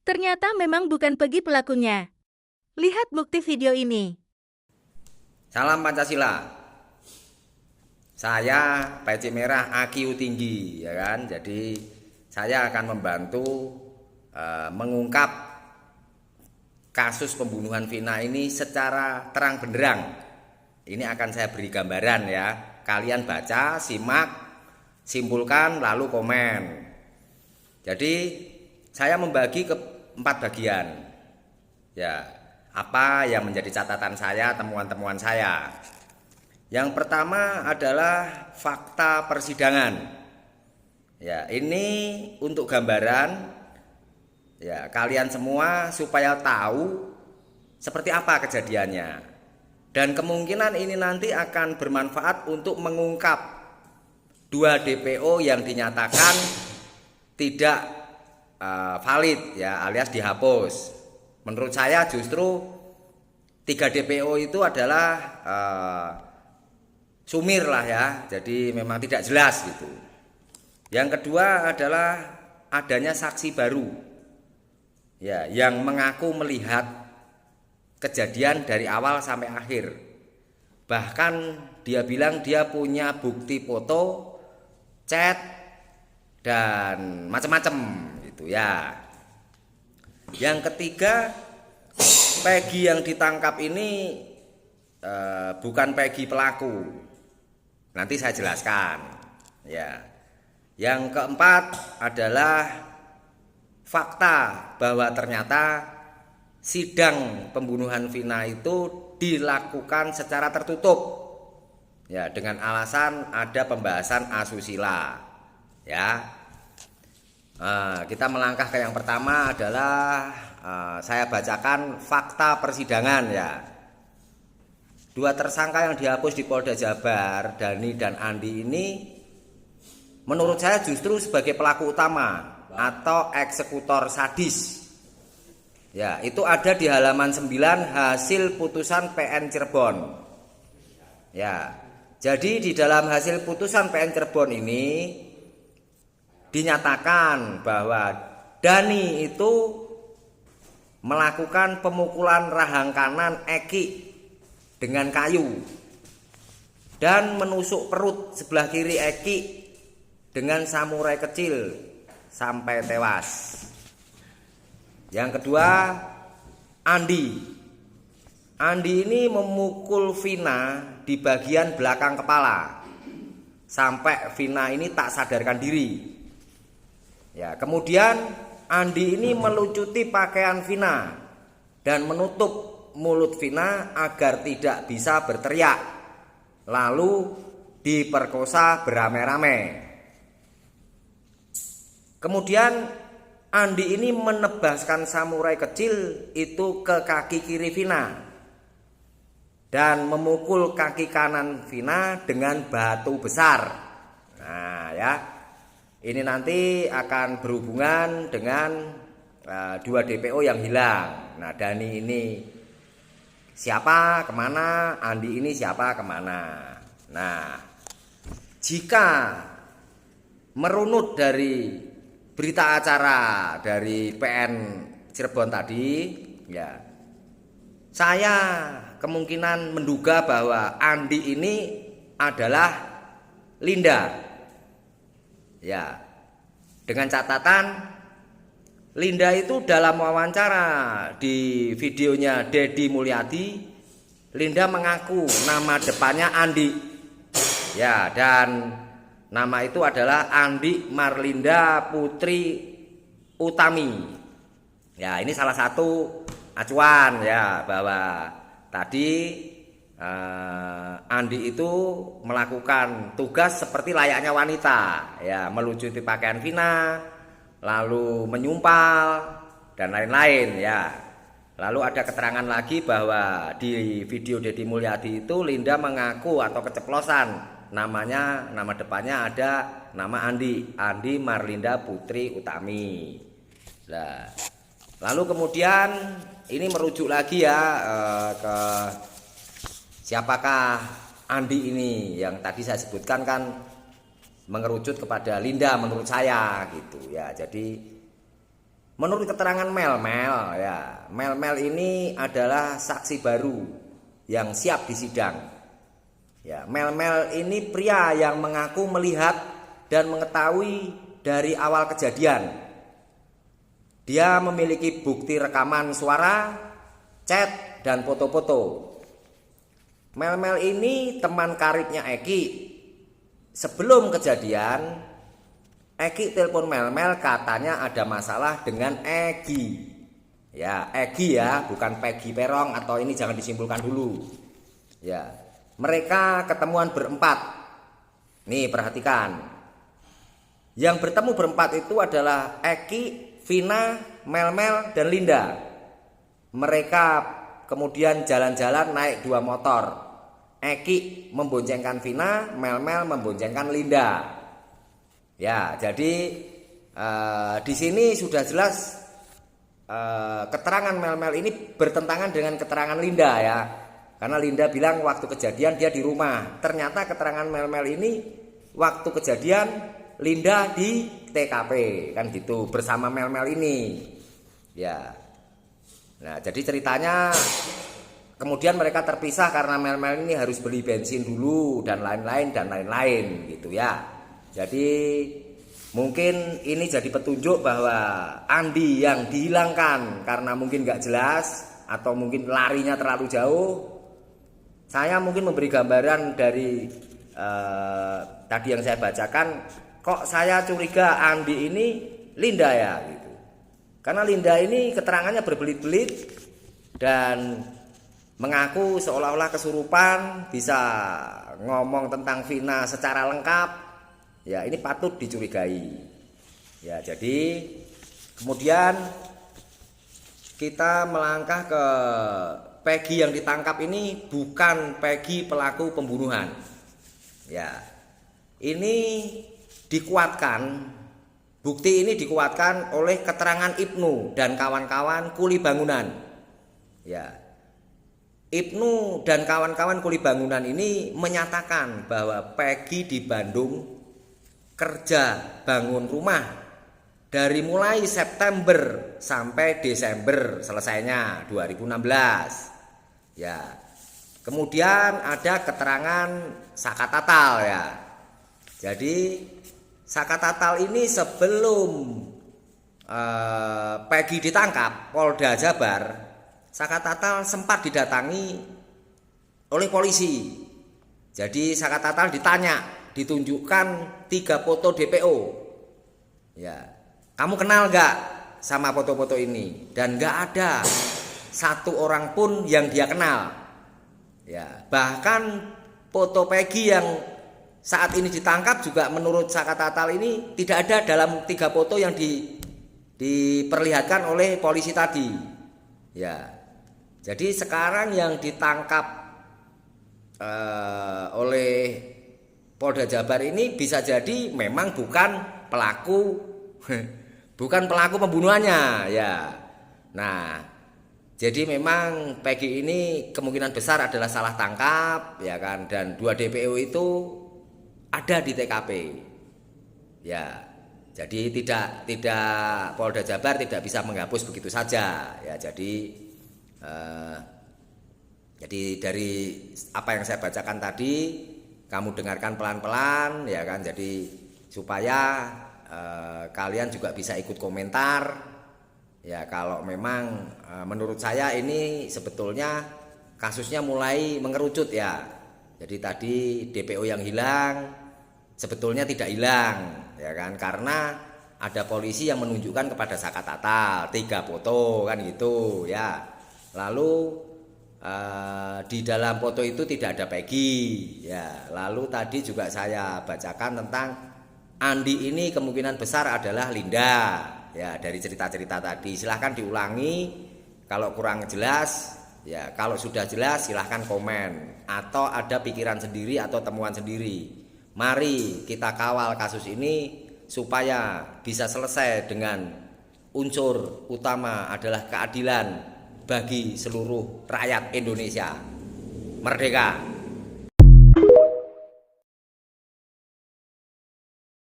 Ternyata memang bukan Pegi pelakunya. Lihat bukti video ini. Salam Pancasila. Saya peci merah AQ tinggi, ya kan. Jadi saya akan membantu mengungkap kasus pembunuhan Vina ini secara terang benderang. Ini akan saya beri gambaran ya. Kalian baca, simak, simpulkan, lalu komen. Jadi saya membagi ke 4 bagian. Ya, apa yang menjadi catatan saya, temuan-temuan saya. Yang pertama adalah fakta persidangan. Ya, ini untuk gambaran ya kalian semua supaya tahu seperti apa kejadiannya. Dan kemungkinan ini nanti akan bermanfaat untuk mengungkap 2 DPO yang dinyatakan tidak valid ya, alias dihapus. Menurut saya justru 3 DPO itu adalah sumir lah ya, jadi memang tidak jelas gitu. Yang kedua adalah adanya saksi baru ya, yang mengaku melihat kejadian dari awal sampai akhir. Bahkan dia bilang dia punya bukti foto, chat, dan macam-macam gitu ya. Yang ketiga, Pegi yang ditangkap ini bukan Pegi pelaku. Nanti saya jelaskan ya. Yang keempat adalah fakta bahwa ternyata sidang pembunuhan Vina itu dilakukan secara tertutup ya, dengan alasan ada pembahasan asusila ya. Kita melangkah ke yang pertama adalah saya bacakan fakta persidangan ya. 2 tersangka yang dihapus di Polda Jabar, Dani dan Andi ini menurut saya justru sebagai pelaku utama atau eksekutor sadis. Ya, itu ada di halaman 9 hasil putusan PN Cirebon. Ya. Jadi di dalam hasil putusan PN Cirebon ini dinyatakan bahwa Dani itu melakukan pemukulan rahang kanan Eki dengan kayu dan menusuk perut sebelah kiri Eki dengan samurai kecil sampai tewas. Yang kedua, Andi ini memukul Vina di bagian belakang kepala sampai Vina ini tak sadarkan diri. Ya, kemudian Andi ini melucuti pakaian Vina dan menutup mulut Vina agar tidak bisa berteriak, lalu diperkosa beramai-ramai. Kemudian Andi ini menebaskan samurai kecil itu ke kaki kiri Vina dan memukul kaki kanan Vina dengan batu besar. Nah ya, ini nanti akan berhubungan dengan 2 DPO yang hilang. Nah, Dani ini siapa kemana, Andi ini siapa kemana. Nah, jika merunut dari berita acara dari PN Cirebon tadi ya, saya kemungkinan menduga bahwa Andi ini adalah Linda ya, dengan catatan Linda itu dalam wawancara di videonya Deddy Mulyadi, Linda mengaku nama depannya Andi ya, dan nama itu adalah Andi Marlinda Putri Utami ya. Ini salah satu acuan ya, bahwa tadi Andi itu melakukan tugas seperti layaknya wanita ya, melucuti pakaian Vina, lalu menyumpal dan lain-lain ya. Lalu ada keterangan lagi bahwa di video Deddy Mulyadi itu Linda mengaku atau keceplosan namanya, nama depannya ada nama Andi Marlinda Putri Utami. Nah, lalu kemudian ini merujuk lagi ya ke siapakah Andi ini yang tadi saya sebutkan, kan mengerucut kepada Linda menurut saya gitu ya. Jadi Menurut keterangan Mel-Mel ya, Mel-Mel ini adalah saksi baru yang siap di sidang. Ya, Mel-Mel ini pria yang mengaku melihat dan mengetahui dari awal kejadian. Dia memiliki bukti rekaman suara, chat, dan foto-foto. Mel-Mel ini teman karibnya Eki. Sebelum kejadian, Eki telepon Mel-Mel katanya ada masalah dengan Egi. Ya, Egi ya, bukan Peggy Perong atau ini jangan disimpulkan dulu. Ya, mereka ketemuan berempat. Nih, perhatikan. Yang bertemu berempat itu adalah Eki, Vina, Mel-Mel, dan Linda. Mereka kemudian jalan-jalan naik 2 motor. Eki memboncengkan Vina, Mel-Mel memboncengkan Linda. Ya, jadi di sini sudah jelas keterangan Mel-Mel ini bertentangan dengan keterangan Linda ya. Karena Linda bilang waktu kejadian dia di rumah. Ternyata keterangan Mel-Mel ini waktu kejadian Linda di TKP kan gitu bersama Mel-Mel ini. Ya. Nah, jadi ceritanya kemudian mereka terpisah karena Mel-Mel ini harus beli bensin dulu dan lain-lain gitu ya. Jadi mungkin ini jadi petunjuk bahwa Andi yang dihilangkan karena mungkin gak jelas atau mungkin larinya terlalu jauh. Saya mungkin memberi gambaran dari tadi yang saya bacakan, kok saya curiga Andi ini Linda ya gitu. Karena Linda ini keterangannya berbelit-belit dan mengaku seolah-olah kesurupan, bisa ngomong tentang Vina secara lengkap. Ya, ini patut dicurigai. Ya, jadi kemudian kita melangkah ke Peggy yang ditangkap ini bukan Peggy pelaku pembunuhan. Ya. Ini dikuatkan, bukti ini dikuatkan oleh keterangan Ibnu dan kawan-kawan kuli bangunan. Ya. Ibnu dan kawan-kawan kuli bangunan ini menyatakan bahwa Peggy di Bandung kerja bangun rumah dari mulai September sampai Desember selesainya 2016. Ya. Kemudian ada keterangan Saka Tatal ya. Jadi Saka Tatal ini sebelum Peggy ditangkap Polda Jabar, Saka Tatal sempat didatangi oleh polisi. Jadi Saka Tatal ditanya, ditunjukkan 3 foto DPO. Ya, kamu kenal gak sama foto-foto ini? Dan gak ada satu orang pun yang dia kenal. Ya, bahkan foto Peggy yang saat ini ditangkap juga menurut Saka Tatal ini tidak ada dalam 3 foto yang diperlihatkan oleh polisi tadi. Ya, jadi sekarang yang ditangkap oleh Polda Jabar ini bisa jadi memang bukan pelaku pembunuhannya ya. Nah, jadi memang Peggy ini kemungkinan besar adalah salah tangkap ya kan, dan 2 DPO itu ada di TKP. Ya. Jadi tidak Polda Jabar tidak bisa menghapus begitu saja ya. Jadi dari apa yang saya bacakan tadi kamu dengarkan pelan-pelan ya kan, jadi supaya kalian juga bisa ikut komentar ya. Kalau memang menurut saya ini sebetulnya kasusnya mulai mengerucut ya. Jadi tadi DPO yang hilang sebetulnya tidak hilang ya kan, karena ada polisi yang menunjukkan kepada Saka Tatal 3 foto kan gitu ya. Lalu di dalam foto itu tidak ada Peggy ya. Lalu tadi juga saya bacakan tentang Andi ini kemungkinan besar adalah Linda ya, dari cerita-cerita tadi. Silahkan diulangi kalau kurang jelas ya. Kalau sudah jelas silahkan komen atau ada pikiran sendiri atau temuan sendiri. Mari kita kawal kasus ini supaya bisa selesai dengan unsur utama adalah keadilan bagi seluruh rakyat Indonesia. Merdeka!